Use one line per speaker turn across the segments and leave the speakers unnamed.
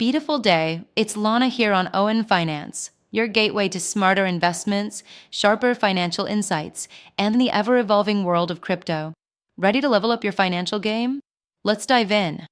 Beautiful day. It's Lana here on Owen Finance, your gateway to smarter investments, sharper financial insights, and the ever-evolving world of crypto. Ready to level up your financial game? Let's dive in.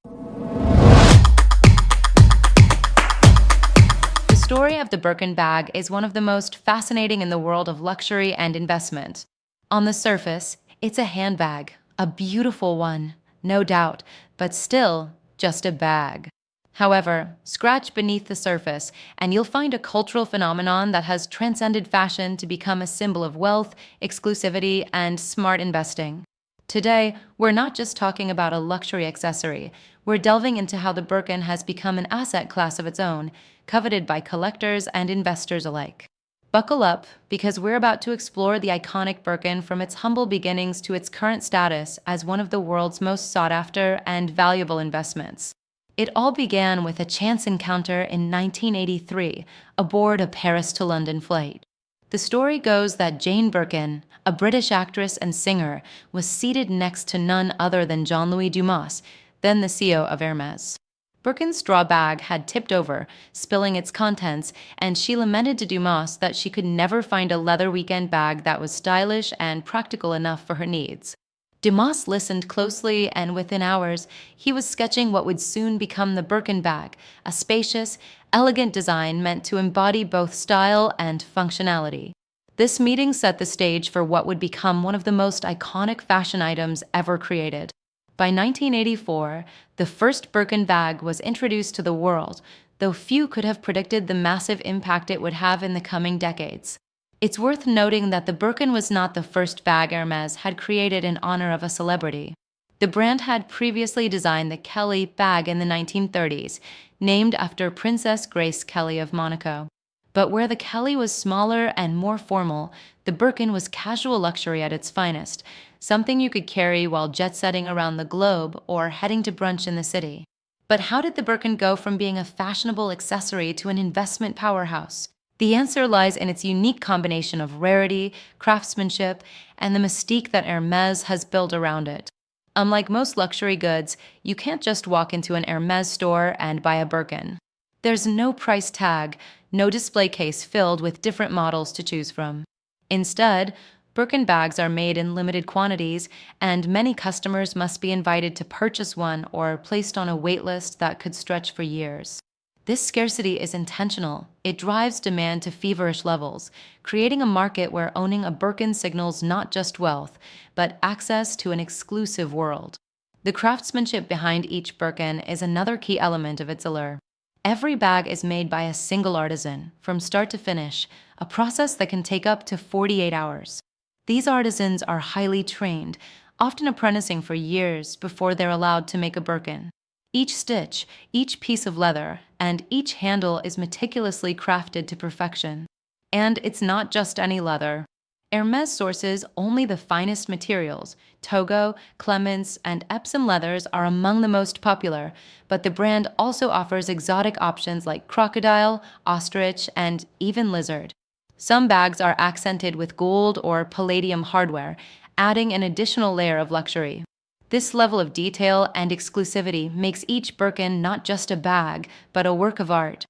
The story of the Birkin bag is one of the most fascinating in the world of luxury and investment. On the surface, it's a handbag, a beautiful one, no doubt, but still just a bag. However, scratch beneath the surface, and you'll find a cultural phenomenon that has transcended fashion to become a symbol of wealth, exclusivity, and smart investing. Today, we're not just talking about a luxury accessory, we're delving into how the Birkin has become an asset class of its own, coveted by collectors and investors alike. Buckle up, because we're about to explore the iconic Birkin from its humble beginnings to its current status as one of the world's most sought-after and valuable investments. It all began with a chance encounter in 1983 aboard a Paris to London flight. The story goes that Jane Birkin, a British actress and singer, was seated next to none other than Jean-Louis Dumas, then the CEO of Hermès. Birkin's straw bag had tipped over, spilling its contents, and she lamented to Dumas that she could never find a leather weekend bag that was stylish and practical enough for her needs. Dumas listened closely, and within hours, he was sketching what would soon become the Birkin bag, a spacious, elegant design meant to embody both style and functionality. This meeting set the stage for what would become one of the most iconic fashion items ever created. By 1984, the first Birkin bag was introduced to the world, though few could have predicted the massive impact it would have in the coming decades. It's worth noting that the Birkin was not the first bag Hermès had created in honor of a celebrity. The brand had previously designed the Kelly bag in the 1930s, named after Princess Grace Kelly of Monaco. But where the Kelly was smaller and more formal, the Birkin was casual luxury at its finest, something you could carry while jet-setting around the globe or heading to brunch in the city. But how did the Birkin go from being a fashionable accessory to an investment powerhouse? The answer lies in its unique combination of rarity, craftsmanship, and the mystique that Hermès has built around it. Unlike most luxury goods, you can't just walk into an Hermès store and buy a Birkin. There's no price tag, no display case filled with different models to choose from. Instead, Birkin bags are made in limited quantities, and many customers must be invited to purchase one or placed on a wait list that could stretch for years. This scarcity is intentional. It drives demand to feverish levels, creating a market where owning a Birkin signals not just wealth, but access to an exclusive world. The craftsmanship behind each Birkin is another key element of its allure. Every bag is made by a single artisan, from start to finish, a process that can take up to 48 hours. These artisans are highly trained, often apprenticing for years before they're allowed to make a Birkin. Each stitch, each piece of leather, and each handle is meticulously crafted to perfection. And it's not just any leather. Hermès sources only the finest materials. Togo, Clemence, and Epsom leathers are among the most popular, but the brand also offers exotic options like crocodile, ostrich, and even lizard. Some bags are accented with gold or palladium hardware, adding an additional layer of luxury. This level of detail and exclusivity makes each Birkin not just a bag, but a work of art.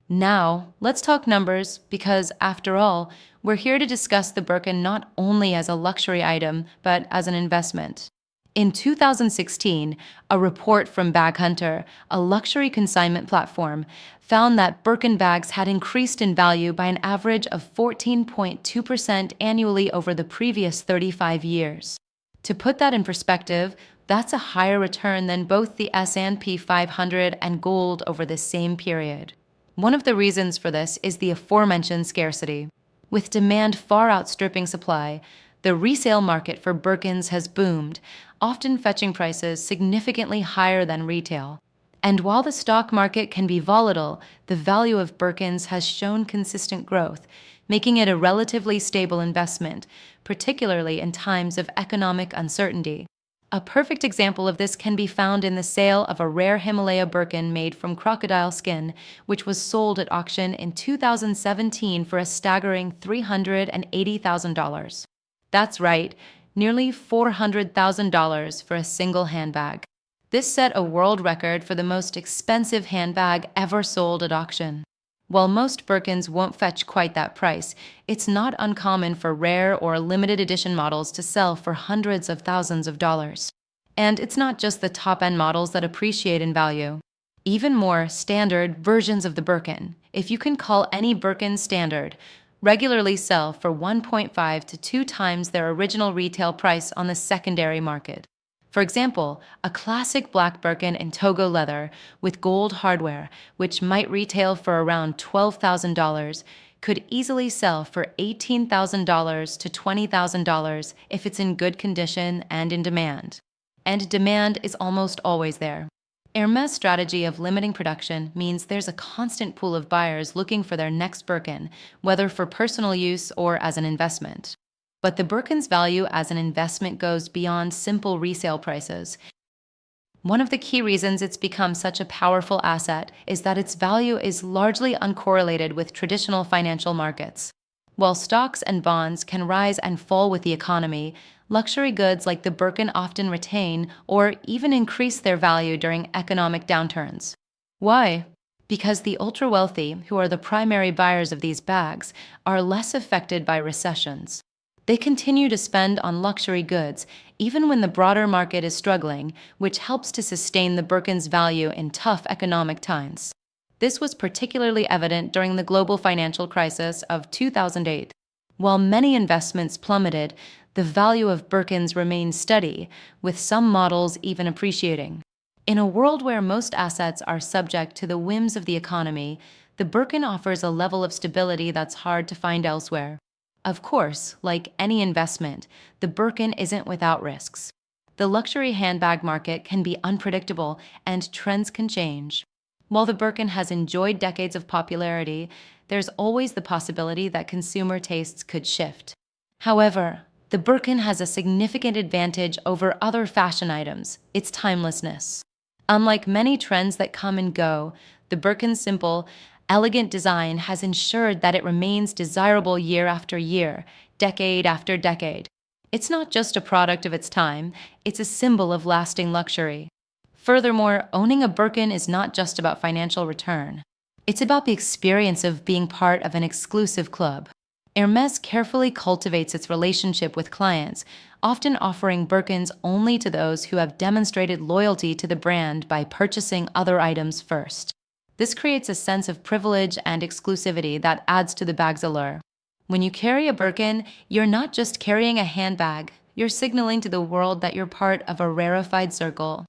Now, let's talk numbers, because after all, we're here to discuss the Birkin not only as a luxury item, but as an investment. In 2016, a report from Bag Hunter, a luxury consignment platform, found that Birkin bags had increased in value by an average of 14.2% annually over the previous 35 years. To put that in perspective, that's a higher return than both the S&P 500 and gold over the same period. One of the reasons for this is the aforementioned scarcity. With demand far outstripping supply, the resale market for Birkins has boomed, often fetching prices significantly higher than retail. And while the stock market can be volatile, the value of Birkins has shown consistent growth, making it a relatively stable investment, particularly in times of economic uncertainty. A perfect example of this can be found in the sale of a rare Himalaya Birkin made from crocodile skin, which was sold at auction in 2017 for a staggering $380,000. That's right, nearly $400,000 for a single handbag. This set a world record for the most expensive handbag ever sold at auction. While most Birkins won't fetch quite that price, it's not uncommon for rare or limited edition models to sell for hundreds of thousands of dollars. And it's not just the top-end models that appreciate in value. Even more standard versions of the Birkin, if you can call any Birkin standard, regularly sell for 1.5 to 2 times their original retail price on the secondary market. For example, a classic black Birkin in Togo leather with gold hardware, which might retail for around $12,000, could easily sell for $18,000 to $20,000 if it's in good condition and in demand. And demand is almost always there. Hermès' strategy of limiting production means there's a constant pool of buyers looking for their next Birkin, whether for personal use or as an investment. But the Birkin's value as an investment goes beyond simple resale prices. One of the key reasons it's become such a powerful asset is that its value is largely uncorrelated with traditional financial markets. While stocks and bonds can rise and fall with the economy, luxury goods like the Birkin often retain or even increase their value during economic downturns. Why? Because the ultra-wealthy, who are the primary buyers of these bags, are less affected by recessions. They continue to spend on luxury goods, even when the broader market is struggling, which helps to sustain the Birkin's value in tough economic times. This was particularly evident during the global financial crisis of 2008. While many investments plummeted, the value of Birkins remained steady, with some models even appreciating. In a world where most assets are subject to the whims of the economy, the Birkin offers a level of stability that's hard to find elsewhere. Of course, like any investment, the Birkin isn't without risks. The luxury handbag market can be unpredictable and trends can change. While the Birkin has enjoyed decades of popularity, there's always the possibility that consumer tastes could shift. However, the Birkin has a significant advantage over other fashion items: its timelessness. Unlike many trends that come and go, the Birkin's simple, elegant design has ensured that it remains desirable year after year, decade after decade. It's not just a product of its time, it's a symbol of lasting luxury. Furthermore, owning a Birkin is not just about financial return. It's about the experience of being part of an exclusive club. Hermès carefully cultivates its relationship with clients, often offering Birkins only to those who have demonstrated loyalty to the brand by purchasing other items first. This creates a sense of privilege and exclusivity that adds to the bag's allure. When you carry a Birkin, you're not just carrying a handbag, you're signaling to the world that you're part of a rarefied circle.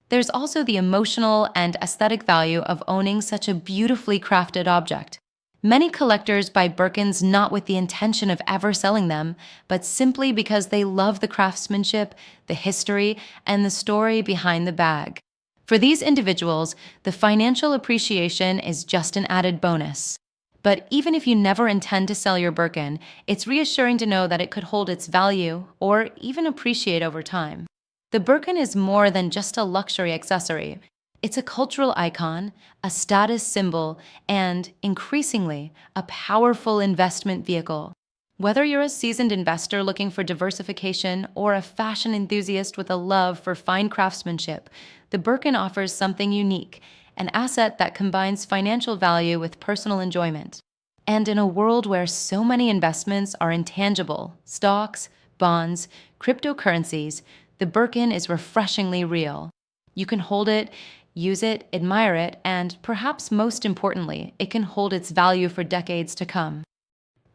There's also the emotional and aesthetic value of owning such a beautifully crafted object. Many collectors buy Birkins not with the intention of ever selling them, but simply because they love the craftsmanship, the history, and the story behind the bag. For these individuals, the financial appreciation is just an added bonus. But even if you never intend to sell your Birkin, it's reassuring to know that it could hold its value or even appreciate over time. The Birkin is more than just a luxury accessory. It's a cultural icon, a status symbol, and, increasingly, a powerful investment vehicle. Whether you're a seasoned investor looking for diversification or a fashion enthusiast with a love for fine craftsmanship, the Birkin offers something unique, an asset that combines financial value with personal enjoyment. And in a world where so many investments are intangible, stocks, bonds, cryptocurrencies, the Birkin is refreshingly real. You can hold it, use it, admire it, and perhaps most importantly, it can hold its value for decades to come.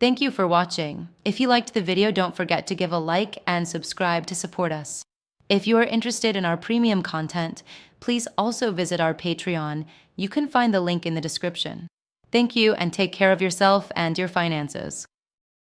Thank you for watching. If you liked the video, don't forget to give a like and subscribe to support us. If you are interested in our premium content, please also visit our Patreon. You can find the link in the description. Thank you, and take care of yourself and your finances.